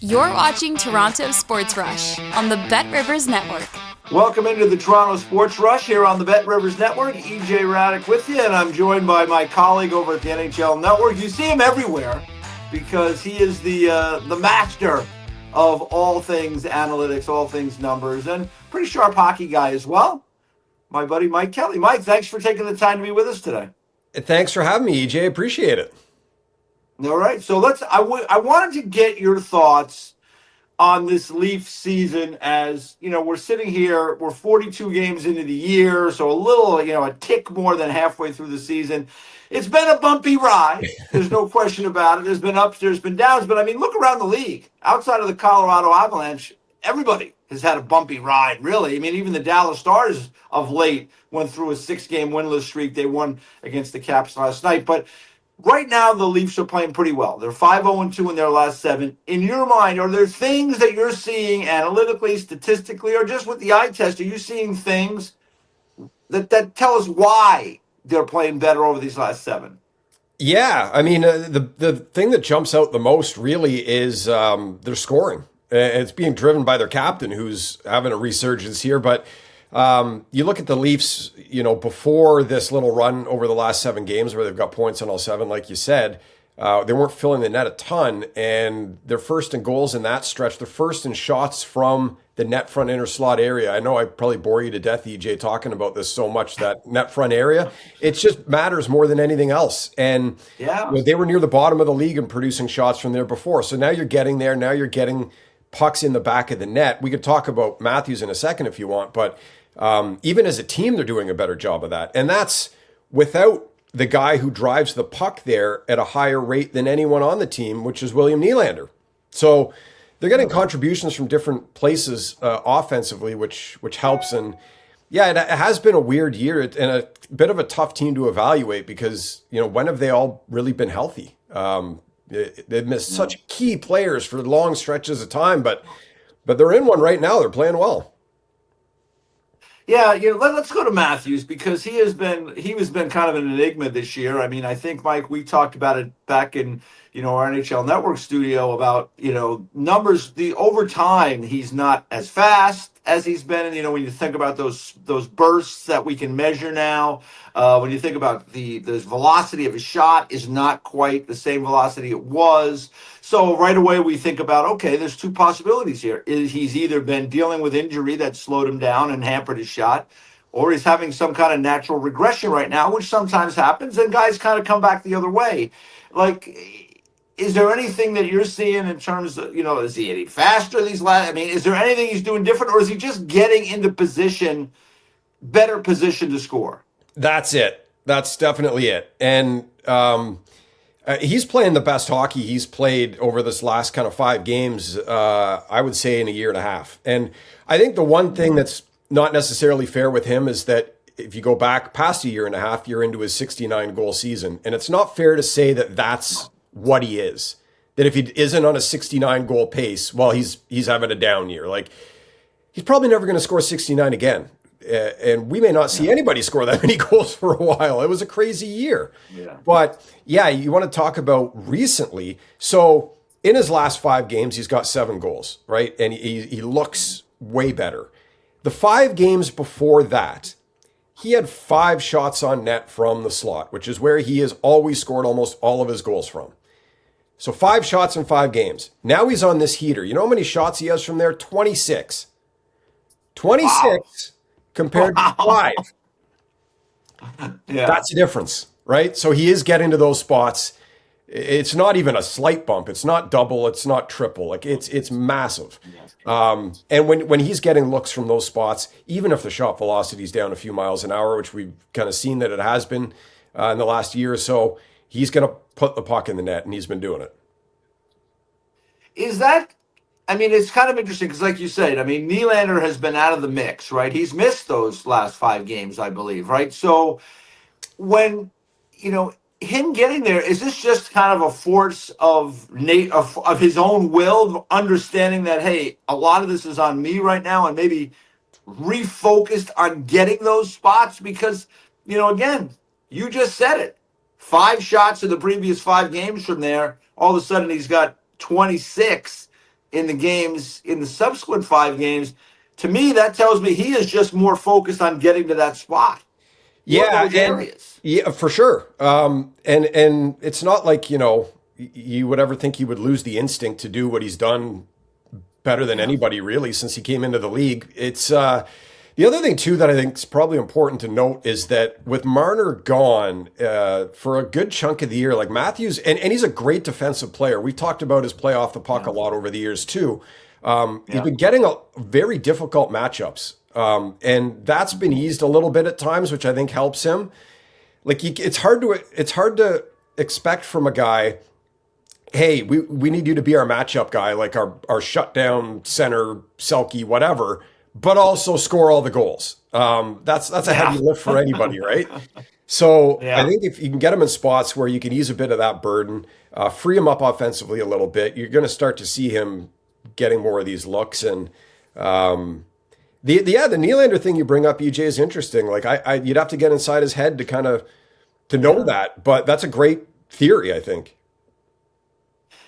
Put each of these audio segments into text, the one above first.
You're watching Toronto Sports Rush on the Bet Rivers Network. Welcome into the Toronto Sports Rush here on the Bet Rivers Network. EJ Hradek with you, and I'm joined by my colleague over at the NHL Network. You see him everywhere because he is the master of all things analytics, all things numbers, and pretty sharp hockey guy as well. My buddy Mike Kelly. Mike, thanks for taking the time to be with us today. Thanks for having me, EJ. Appreciate it. All right, so I wanted to get your thoughts on this Leaf season. As you know, we're sitting here, we're 42 games into the year, so a little, a tick more than halfway through the season. It's been a bumpy ride. There's no question about it. There's been ups, there's been downs, but I mean, look around the league. Outside of the Colorado Avalanche, everybody has had a bumpy ride, really. I mean, even the Dallas Stars of late went through a 6-game winless streak. They won against the Caps last night, but right now, the Leafs are playing pretty well. They're 5-0-2 in their last 7. In your mind, are there things that you're seeing analytically, statistically, or just with the eye test? Are you seeing things that tell us why they're playing better over these last 7? Yeah, I mean, the thing that jumps out the most really is their scoring. It's being driven by their captain, who's having a resurgence here, but you look at the Leafs, before this little run over the last 7 games where they've got points on all 7, like you said, they weren't filling the net a ton, and they're first in goals in that stretch. They're first in shots from the net front inner slot area. I know I probably bore you to death, EJ, talking about this so much, that net front area. It just matters more than anything else. And they were near the bottom of the league in producing shots from there before. So now you're getting there. Now you're getting pucks in the back of the net. We could talk about Matthews in a second if you want, but even as a team, they're doing a better job of that. And that's without the guy who drives the puck there at a higher rate than anyone on the team, which is William Nylander. So they're getting contributions from different places offensively, which helps. And yeah, it has been a weird year and a bit of a tough team to evaluate because, when have they all really been healthy? They've missed such key players for long stretches of time, but they're in one right now. They're playing well. Yeah, let's go to Matthews because he has been kind of an enigma this year. I mean, I think, Mike, we talked about it back in our NHL Network studio about numbers. Over time, he's not as fast as he's been. And when you think about those bursts that we can measure now, when you think about the velocity of his shot is not quite the same velocity it was. So right away we think about, okay, there's 2 possibilities here. He's either been dealing with injury that slowed him down and hampered his shot, or he's having some kind of natural regression right now, which sometimes happens, and guys kind of come back the other way. Like, is there anything that you're seeing in terms of, is he any faster these last? I mean, is there anything he's doing different, or is he just getting into better position to score? That's it. That's definitely it. And he's playing the best hockey he's played over this last kind of 5 games, I would say, in a year and a half. And I think the one thing that's not necessarily fair with him is that if you go back past a year and a half, you're into his 69-goal season. And it's not fair to say that that's what he is. That if he isn't on a 69-goal pace, well, he's having a down year. Like, he's probably never going to score 69 again. And we may not see anybody score that many goals for a while. It was a crazy year. Yeah. But yeah, you want to talk about recently. So in his last 5 games, he's got 7 goals, right? And he looks way better. The 5 games before that, he had 5 shots on net from the slot, which is where he has always scored almost all of his goals from. So 5 shots in 5 games. Now he's on this heater. You know how many shots he has from there? 26. 26. Wow. Compared to 5. Yeah. That's the difference, right? So he is getting to those spots. It's not even a slight bump. It's not double. It's not triple. Like, it's massive. And when he's getting looks from those spots, even if the shot velocity is down a few miles an hour, which we've kind of seen that it has been in the last year or so, he's going to put the puck in the net, and he's been doing it. It's kind of interesting because, like you said, Nylander has been out of the mix, right? He's missed those last 5 games, I believe, right? So when, him getting there, is this just kind of a force of his own will, understanding that, hey, a lot of this is on me right now, and maybe refocused on getting those spots? Because, again, you just said it. 5 shots in the previous 5 games from there. All of a sudden he's got 26. in the subsequent 5 games, to me, that tells me he is just more focused on getting to that spot or Yeah, those and areas. yeah, for sure. And it's not like, you would ever think he would lose the instinct to do what he's done better than Yeah. anybody really since he came into the league. It's the other thing too that I think is probably important to note is that with Marner gone for a good chunk of the year, like Matthews, and he's a great defensive player. We talked about his play off the puck a Yeah. lot over the years too. He's Yeah. been getting very difficult matchups, and that's been eased a little bit at times, which I think helps him. Like it's hard to expect from a guy, hey, we need you to be our matchup guy, like our shutdown center, Selke, whatever, but also score all the goals. That's a heavy lift for anybody, right? So I Yeah. think if you can get him in spots where you can ease a bit of that burden, free him up offensively a little bit, you're going to start to see him getting more of these looks. And the Nylander thing you bring up, EJ, is interesting. Like you'd have to get inside his head to know that, but that's a great theory, I think.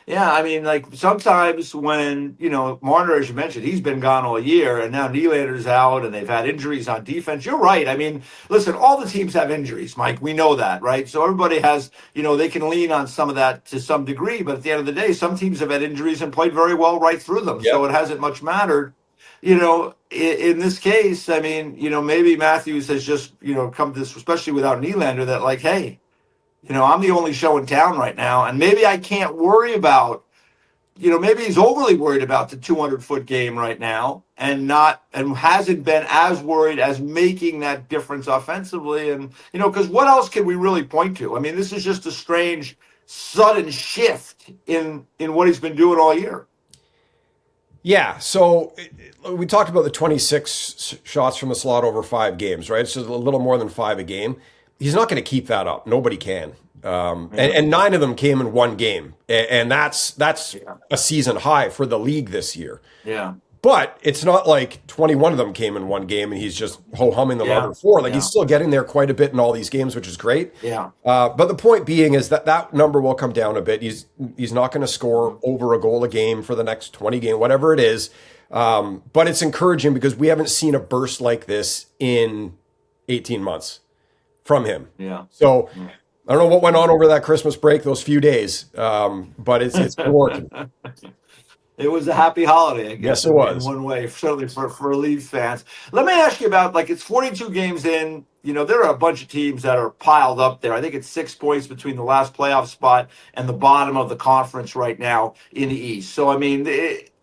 Yeah, I mean, like sometimes when, Marner, as you mentioned, he's been gone all year and now Nylander's out and they've had injuries on defense. You're right. I mean, listen, all the teams have injuries, Mike. We know that, right? So everybody has, they can lean on some of that to some degree. But at the end of the day, some teams have had injuries and played very well right through them. So Yep. it hasn't much mattered. In this case, I mean, maybe Matthews has just, come to this, especially without Nylander, that like, hey, I'm the only show in town right now, and maybe I can't worry about, maybe he's overly worried about the 200-foot game right now, and hasn't been as worried as making that difference offensively, and because what else can we really point to? I mean, this is just a strange, sudden shift in what he's been doing all year. Yeah, so we talked about the 26 shots from the slot over 5 games, right? So a little more than 5 a game. He's not going to keep that up. Nobody can. And 9 of them came in 1 game, and that's a season high for the league this year. Yeah. But it's not like 21 of them came in 1 game and he's just ho-humming the other 4. Like he's still getting there quite a bit in all these games, which is great. Yeah. But the point being is that number will come down a bit. He's not going to score over a goal a game for the next 20 games, whatever it is. But it's encouraging because we haven't seen a burst like this in 18 months from him. Yeah. So I don't know what went on over that Christmas break, those few days, but it's been working. It was a happy holiday, I guess. Yes, it was. In one way, certainly for Leafs fans. Let me ask you about, it's 42 games in. There are a bunch of teams that are piled up there. I think it's 6 points between the last playoff spot and the bottom of the conference right now in the East. So, I mean,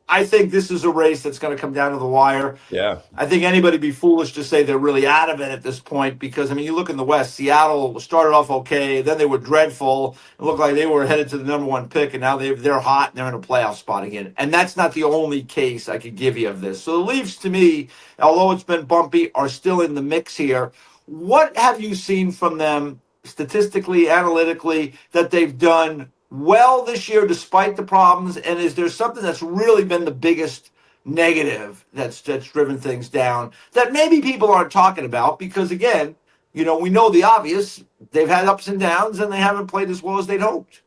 I think this is a race that's going to come down to the wire. Yeah. I think anybody would be foolish to say they're really out of it at this point because, I mean, you look in the West, Seattle started off okay, then they were dreadful. It looked like they were headed to the number 1 pick, and now they're hot and they're in a playoff spot again. And that's not the only case I could give you of this. So the Leafs, to me, although it's been bumpy, are still in the mix here. What have you seen from them statistically, analytically, that they've done well this year despite the problems? And is there something that's really been the biggest negative that's driven things down that maybe people aren't talking about? Because again, we know the obvious. They've had ups and downs and they haven't played as well as they'd hoped.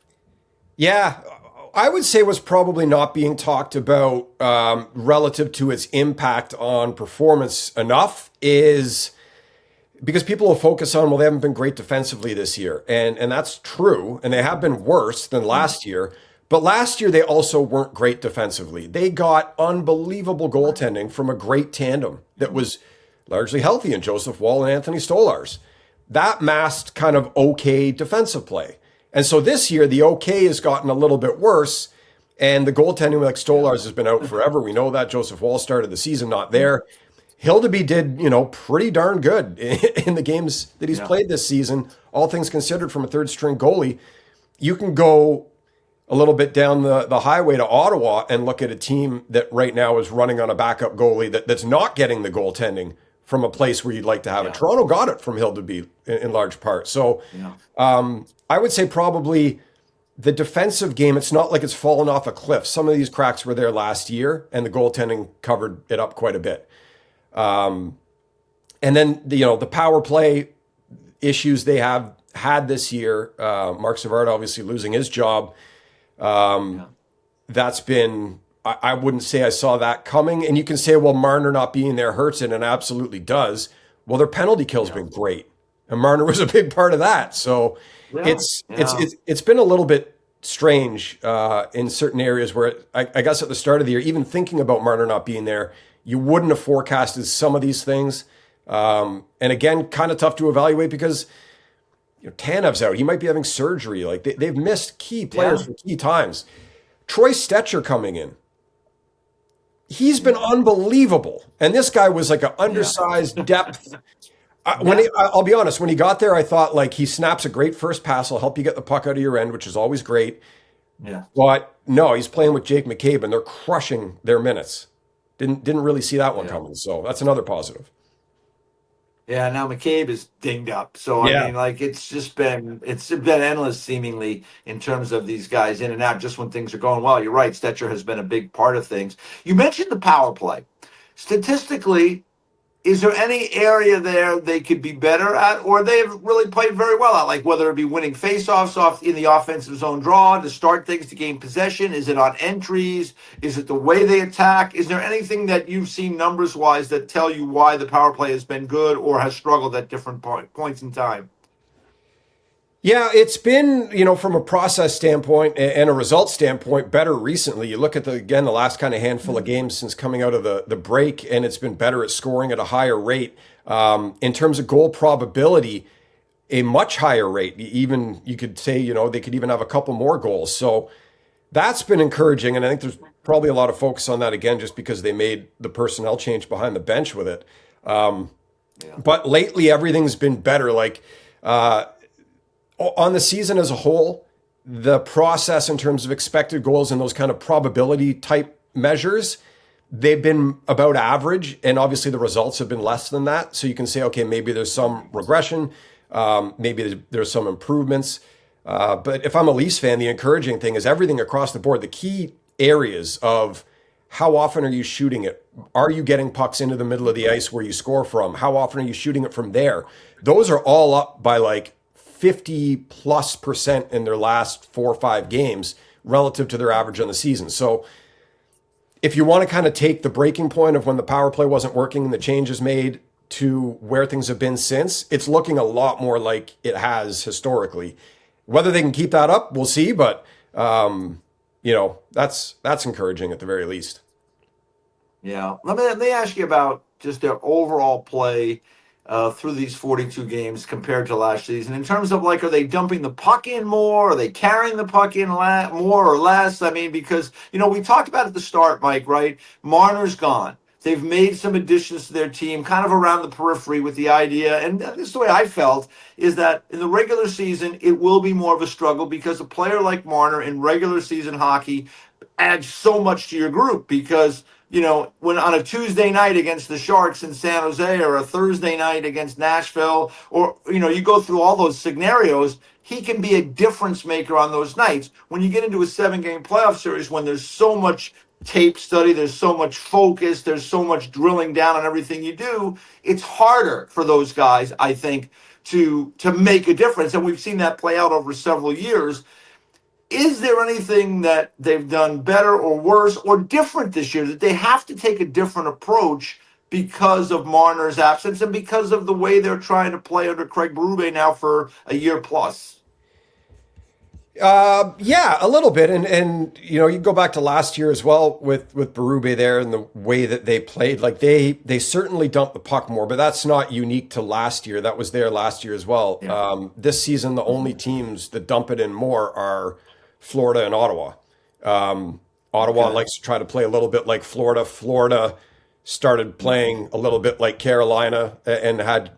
Yeah, I would say was probably not being talked about relative to its impact on performance enough is because people will focus on, well, they haven't been great defensively this year. And that's true. And they have been worse than last year. But last year, they also weren't great defensively. They got unbelievable goaltending from a great tandem that was largely healthy in Joseph Woll and Anthony Stolarz. That masked kind of okay defensive play. And so this year, the okay has gotten a little bit worse. And the goaltending like Stolarz has been out forever. We know that. Joseph Woll started the season not there. Hildeby did, pretty darn good in the games that he's played this season, all things considered from a third-string goalie. You can go a little bit down the highway to Ottawa and look at a team that right now is running on a backup goalie that's not getting the goaltending from a place where you'd like to have it. Toronto got it from Hildeby in large part. So I would say probably the defensive game, it's not like it's fallen off a cliff. Some of these cracks were there last year, and the goaltending covered it up quite a bit. And then the power play issues they have had this year. Mark Savard obviously losing his job. That's been I wouldn't say I saw that coming. And you can say, well, Marner not being there hurts it, and it absolutely does. Well, their penalty kill's been great, and Marner was a big part of that. So it's been a little bit strange in certain areas where I guess at the start of the year, even thinking about Marner not being there, you wouldn't have forecasted some of these things. And again, kind of tough to evaluate because Tanev's out. He might be having surgery. Like they've missed key players for key times. Troy Stetcher coming in. He's been unbelievable. And this guy was like an undersized depth. I'll be honest, when he got there, I thought like he snaps a great first pass. He'll help you get the puck out of your end, which is always great. Yeah. But no, he's playing with Jake McCabe and they're crushing their minutes. Didn't really see that one coming. So that's another positive. Yeah, now McCabe is dinged up. So, I mean, like, it's been endless seemingly in terms of these guys in and out just when things are going well. You're right. Stetcher has been a big part of things. You mentioned the power play. Statistically, is there any area there they could be better at, or they've really played very well at, like whether it be winning faceoffs off in the offensive zone draw to start things to gain possession? Is it on entries? Is it the way they attack? Is there anything that you've seen numbers-wise that tell you why the power play has been good or has struggled at different points in time? Yeah, it's been, from a process standpoint and a result standpoint, better recently. You look at the last kind of handful of games since coming out of the break, and it's been better at scoring at a higher rate. In terms of goal probability, a much higher rate. Even you could say, they could even have a couple more goals. So that's been encouraging, and I think there's probably a lot of focus on that again, just because they made the personnel change behind the bench with it. But lately, everything's been better. Like, on the season as a whole, the process in terms of expected goals and those kind of probability type measures, they've been about average. And obviously the results have been less than that. So you can say, okay, maybe there's some regression. Maybe there's some improvements. But if I'm a Leafs fan, the encouraging thing is everything across the board. The key areas of how often are you shooting it? Are you getting pucks into the middle of the ice where you score from? How often are you shooting it from there? Those are all up by like 50+% in their last 4 or 5 games relative to their average on the season. So if you want to kind of take the breaking point of when the power play wasn't working and the changes made to where things have been since, it's looking a lot more like it has historically. Whether they can keep that up, we'll see. But, that's encouraging at the very least. Yeah. Let me ask you about just their overall play through these 42 games compared to last season in terms of like, are they dumping the puck in more? Are they carrying the puck in more or less? I mean, because, we talked about at the start, Mike, right? Marner's gone. They've made some additions to their team kind of around the periphery with the idea, and this is the way I felt, is that in the regular season, it will be more of a struggle because a player like Marner in regular season hockey adds so much to your group because when on a Tuesday night against the Sharks in San Jose or a Thursday night against Nashville, or, you go through all those scenarios, he can be a difference maker on those nights. When you get into a 7-game playoff series, when there's so much tape study, there's so much focus, there's so much drilling down on everything you do, it's harder for those guys, I think, to make a difference. And we've seen that play out over several years. Is there anything that they've done better or worse or different this year that they have to take a different approach because of Marner's absence and because of the way they're trying to play under Craig Berube now for a year plus? Yeah, a little bit. And you go back to last year as well with Berube there and the way that they played. Like they certainly dumped the puck more, but that's not unique to last year. That was there last year as well. Yeah. This season, the only teams that dump it in more are Florida and Ottawa. Ottawa likes to try to play a little bit like Florida. Florida started playing a little bit like Carolina and had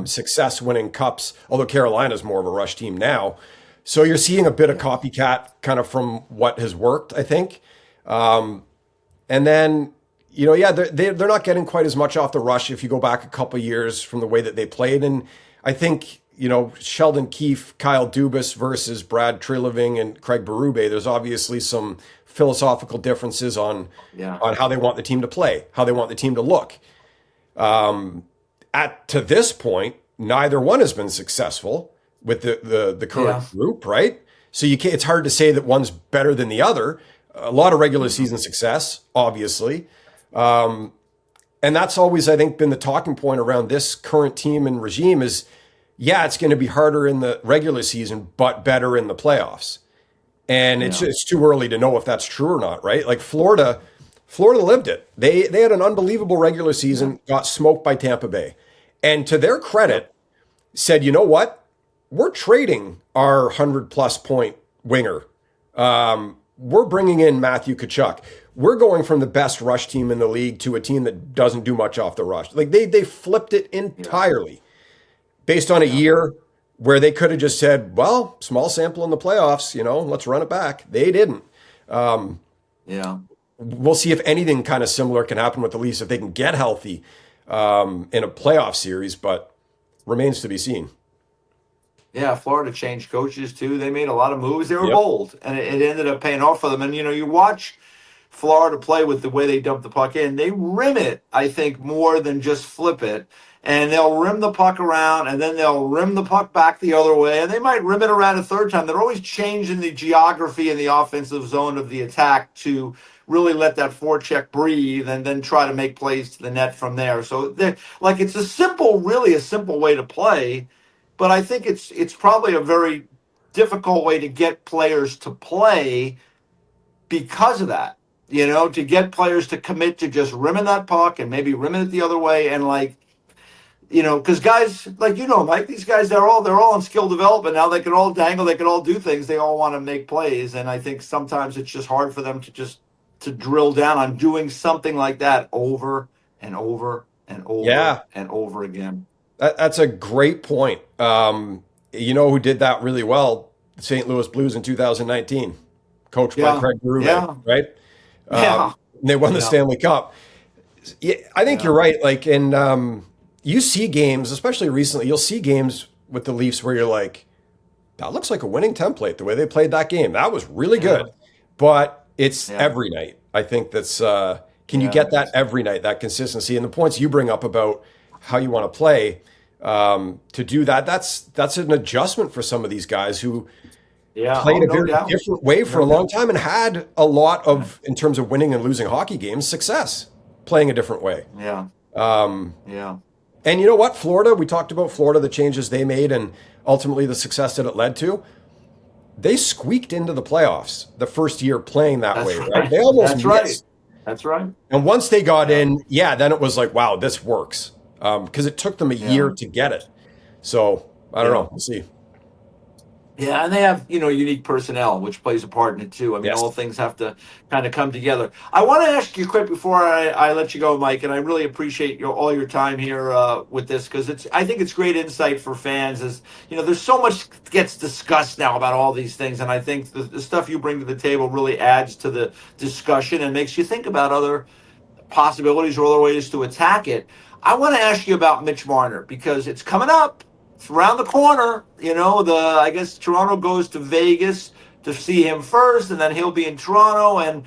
success winning cups, although Carolina's more of a rush team now. So you're seeing a bit of copycat kind of from what has worked, I think. And then, they're not getting quite as much off the rush if you go back a couple of years from the way that they played. And I think, Sheldon Keefe, Kyle Dubas versus Brad Treliving and Craig Berube, there's obviously some philosophical differences on how they want the team to play, how they want the team to look. To this point, neither one has been successful with the current group, right? So it's hard to say that one's better than the other. a lot of regular season success, obviously. And that's always, I think, been the talking point around this current team and regime is, yeah, it's going to be harder in the regular season, but better in the playoffs. And it's too early to know if that's true or not, right? Like Florida lived it. They had an unbelievable regular season, got smoked by Tampa Bay. And to their credit, said, you know what? We're trading our 100-plus point winger. We're bringing in Matthew Tkachuk. We're going from the best rush team in the league to a team that doesn't do much off the rush. Like they flipped it entirely based on a year where they could have just said, well, small sample in the playoffs, let's run it back. They didn't. We'll see if anything kind of similar can happen with the Leafs if they can get healthy in a playoff series, but remains to be seen. Yeah, Florida changed coaches too. They made a lot of moves. They were bold, and it ended up paying off for them. And, you watch Florida play with the way they dump the puck in. They rim it, I think, more than just flip it. And they'll rim the puck around, and then they'll rim the puck back the other way. And they might rim it around a third time. They're always changing the geography in the offensive zone of the attack to really let that forecheck breathe and then try to make plays to the net from there. So, it's a simple way to play. But I think it's probably a very difficult way to get players to play because of that. To get players to commit to just rimming that puck and maybe rimming it the other way. And because guys Mike, these guys, they're all in skill development now. They can all dangle, they can all do things. They all want to make plays. And I think sometimes it's just hard for them to drill down on doing something like that over and over and over and over again. That's a great point. Who did that really well? The St. Louis Blues in 2019, coached by Craig Berube, right? And they won the Stanley Cup. Yeah, I think you're right. You see games, especially recently, you'll see games with the Leafs where you're like, that looks like a winning template, the way they played that game. That was really good. But it's every night. I think that's, can you get that every night, that consistency? And the points you bring up about how you want to play, to do that, that's an adjustment for some of these guys who played a very different way for a long time and had a lot of, in terms of winning and losing hockey games, success playing a different way. And you know what? Florida, we talked about Florida, the changes they made and ultimately the success that it led to. They squeaked into the playoffs the first year playing that way. Right? They almost missed. That's right. And once they got in, then it was like, wow, this works. Because it took them a year to get it. So, I don't know. We'll see. Yeah, and they have, unique personnel, which plays a part in it too. I mean, all things have to kind of come together. I want to ask you quick before I let you go, Mike, and I really appreciate all your time here with this, because I think it's great insight for fans. As there's so much gets discussed now about all these things, and I think the stuff you bring to the table really adds to the discussion and makes you think about other possibilities or other ways to attack it. I want to ask you about Mitch Marner, because it's coming up. It's around the corner. I guess Toronto goes to Vegas to see him first, and then he'll be in Toronto. And,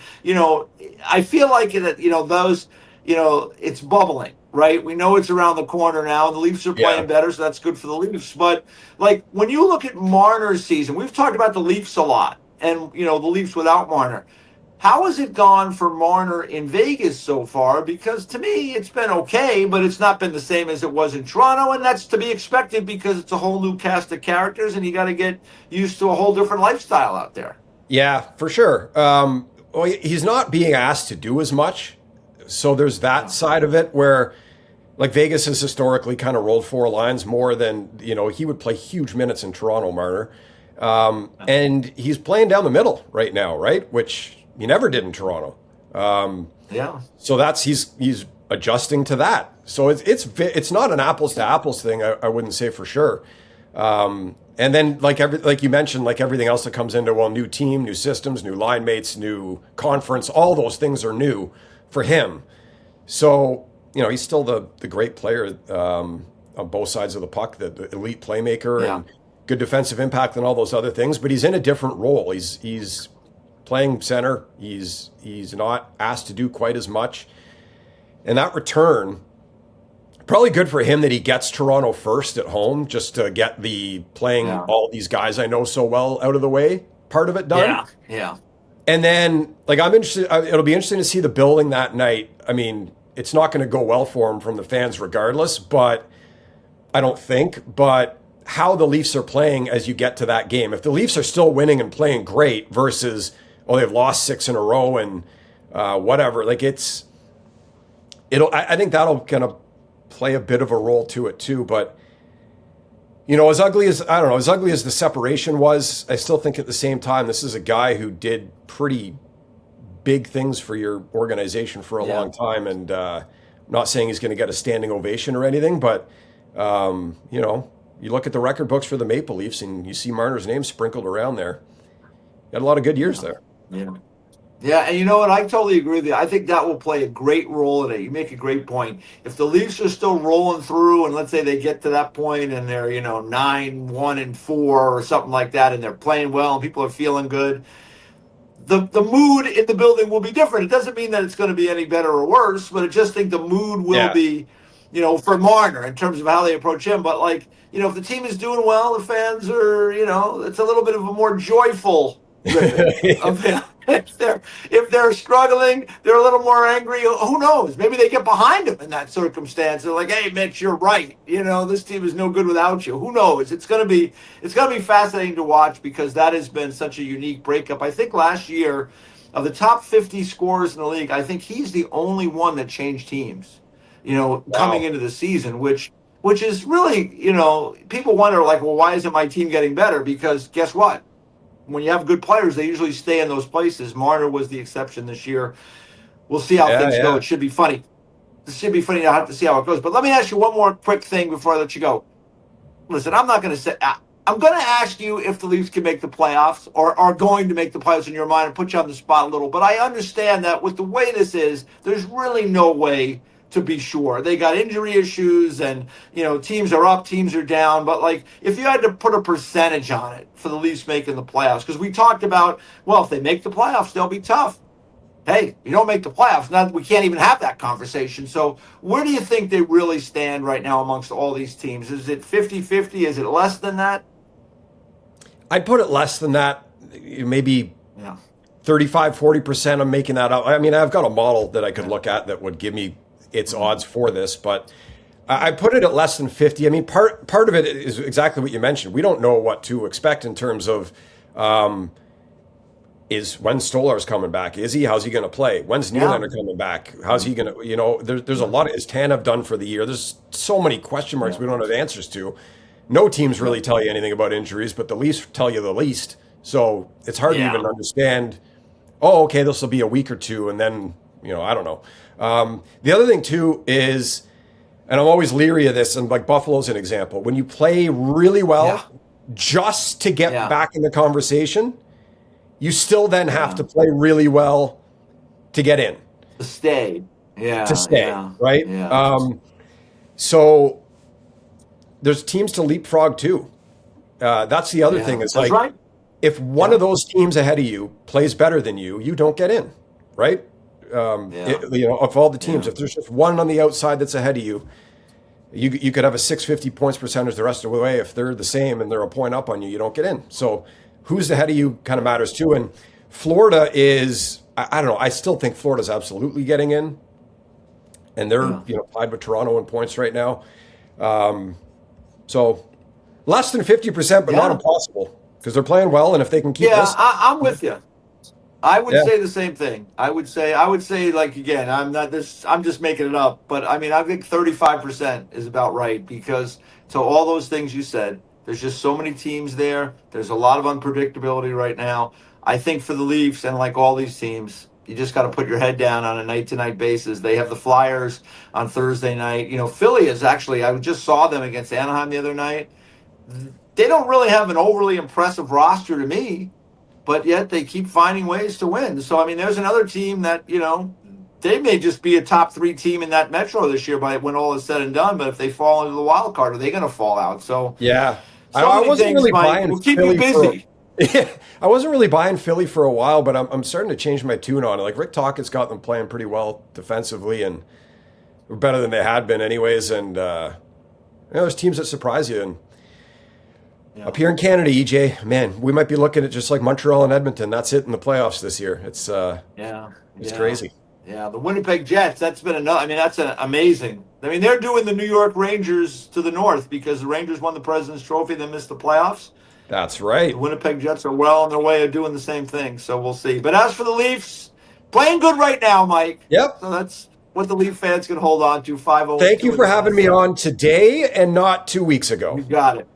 I feel like it's bubbling, right? We know it's around the corner now, and the Leafs are playing better, so that's good for the Leafs. But, when you look at Marner's season, we've talked about the Leafs a lot, and, the Leafs without Marner. How has it gone for Marner in Vegas so far? Because to me, it's been okay, but it's not been the same as it was in Toronto, and that's to be expected because it's a whole new cast of characters, and you got to get used to a whole different lifestyle out there. Yeah, for sure. He's not being asked to do as much, so there's that side of it where, Vegas has historically kind of rolled four lines more than, he would play huge minutes in Toronto, Marner. And he's playing down the middle right now, right? Which he never did in Toronto. So he's adjusting to that. So it's not an apples to apples thing. I wouldn't say for sure. And then like you mentioned, like everything else that comes into, new team, new systems, new line mates, new conference, all those things are new for him. So, he's still the great player on both sides of the puck, the elite playmaker and good defensive impact and all those other things, but he's in a different role. He's playing center. He's not asked to do quite as much. And that return, probably good for him that he gets Toronto first at home, just to get the playing all these guys I know so well out of the way part of it done. And then, like, I'm interested. It'll be interesting to see the building that night. I mean, it's not going to go well for him from the fans, regardless. But I don't think. But how the Leafs are playing as you get to that game. If the Leafs are still winning and playing great versus, oh, they've lost 6 in a row and whatever. Like I think that'll kind of play a bit of a role to it too. But as ugly as the separation was, I still think at the same time, this is a guy who did pretty big things for your organization for a long time. And I'm not saying he's going to get a standing ovation or anything, but you look at the record books for the Maple Leafs and you see Marner's name sprinkled around there. He had a lot of good years there. Yeah. Yeah, and you know what? I totally agree with you. I think that will play a great role in it. You make a great point. If the Leafs are still rolling through, and let's say they get to that point and they're 9-1-4 or something like that, and they're playing well and people are feeling good, the mood in the building will be different. It doesn't mean that it's going to be any better or worse, but I just think the mood will be, for Marner in terms of how they approach him. But if the team is doing well, the fans are, it's a little bit of a more joyful. If they're struggling, they're a little more angry. Who knows? Maybe they get behind them in that circumstance. They're like, "Hey, Mitch, you're right. This team is no good without you." Who knows? It's gonna be fascinating to watch because that has been such a unique breakup. I think last year, of the top 50 scorers in the league, I think he's the only one that changed teams. Coming into the season, which is really, people wonder well, why isn't my team getting better? Because guess what? When you have good players, they usually stay in those places. Marner was the exception this year. We'll see how things go. It should be funny. It should be funny to have to see how it goes. But let me ask you one more quick thing before I let you go. Listen, I'm not going to say. I'm going to ask you if the Leafs can make the playoffs or are going to make the playoffs in your mind and put you on the spot a little. But I understand that with the way this is, there's really no way to be sure. They got injury issues and, teams are up, teams are down. But, if you had to put a percentage on it for the Leafs making the playoffs, because we talked about, if they make the playoffs, they'll be tough. Hey, you don't make the playoffs. We can't even have that conversation. So where do you think they really stand right now amongst all these teams? Is it 50-50? Is it less than that? I'd put it less than that. Maybe 35-40% I'm making that up. I mean, I've got a model that I could look at that would give me its odds for this, but I put it at less than 50. I mean, part of it is exactly what you mentioned. We don't know what to expect in terms of is when Stolar's coming back. Is he? How's he going to play? When's Nylander coming back? How's he going to? There's a lot. Is Tanev done for the year? There's so many question marks we don't have answers to. No teams really tell you anything about injuries, but the Leafs tell you the least. So it's hard to even understand. Oh, okay, this will be a week or two, and then I don't know. The other thing too is, and I'm always leery of this, and Buffalo's an example. When you play really well, just to get back in the conversation, you still then have to play really well to get in. To stay. Right? Yeah. So there's teams to leapfrog too. That's the other thing. It's if one of those teams ahead of you plays better than you, you don't get in, right? Of all the teams, if there's just one on the outside that's ahead of you, you could have a 650 points percentage the rest of the way. If they're the same and they're a point up on you, you don't get in. So who's ahead of you kind of matters too. And Florida is, I don't know, I still think Florida's absolutely getting in. And they're tied with Toronto in points right now. So less than 50%, but not impossible because they're playing well. And if they can keep this. I'm with you. I would say the same thing. I would say again, I'm just making it up, but I mean, I think 35% is about right because to all those things you said, there's just so many teams there. There's a lot of unpredictability right now. I think for the Leafs and all these teams, you just got to put your head down on a night-to-night basis. They have the Flyers on Thursday night. Philly is actually, I just saw them against Anaheim the other night. They don't really have an overly impressive roster to me, but yet they keep finding ways to win. So, I mean, there's another team that, they may just be a top 3 team in that Metro this year when all is said and done. But if they fall into the wild card, are they going to fall out? So, I wasn't really buying we'll keep you busy. I wasn't really buying Philly for a while, but I'm starting to change my tune on it. Rick Tocchet's got them playing pretty well defensively and better than they had been anyways. And, there's teams that surprise you. And Yeah. Up here in Canada, EJ, man, we might be looking at just like Montreal and Edmonton. That's it in the playoffs this year. It's crazy. Yeah, the Winnipeg Jets, that's been enough. I mean, that's amazing. I mean, they're doing the New York Rangers to the north because the Rangers won the President's Trophy, they missed the playoffs. That's right. The Winnipeg Jets are well on their way of doing the same thing, so we'll see. But as for the Leafs, playing good right now, Mike. Yep. So that's what the Leaf fans can hold on to. 5-0. Thank you for having me on today and not 2 weeks ago. You got it.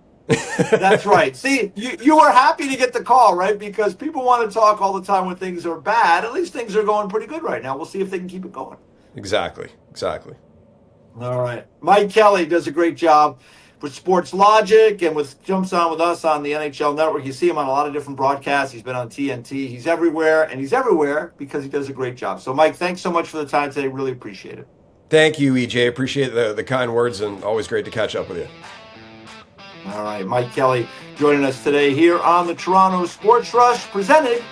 That's right. See, you were happy to get the call, right? Because people want to talk all the time when things are bad. At least things are going pretty good right now. We'll see if they can keep it going. Exactly. All right. Mike Kelly does a great job with Sports Logic and jumps on with us on the NHL Network. You see him on a lot of different broadcasts. He's been on TNT. He's everywhere, and he's everywhere because he does a great job. So, Mike, thanks so much for the time today. Really appreciate it. Thank you, EJ. Appreciate the kind words and always great to catch up with you. All right, Mike Kelly joining us today here on the Toronto Sports Rush, presented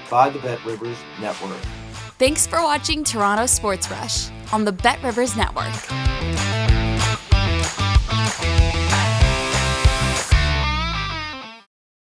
by the Bet Rivers Network. Thanks for watching Toronto Sports Rush on the Bet Rivers Network.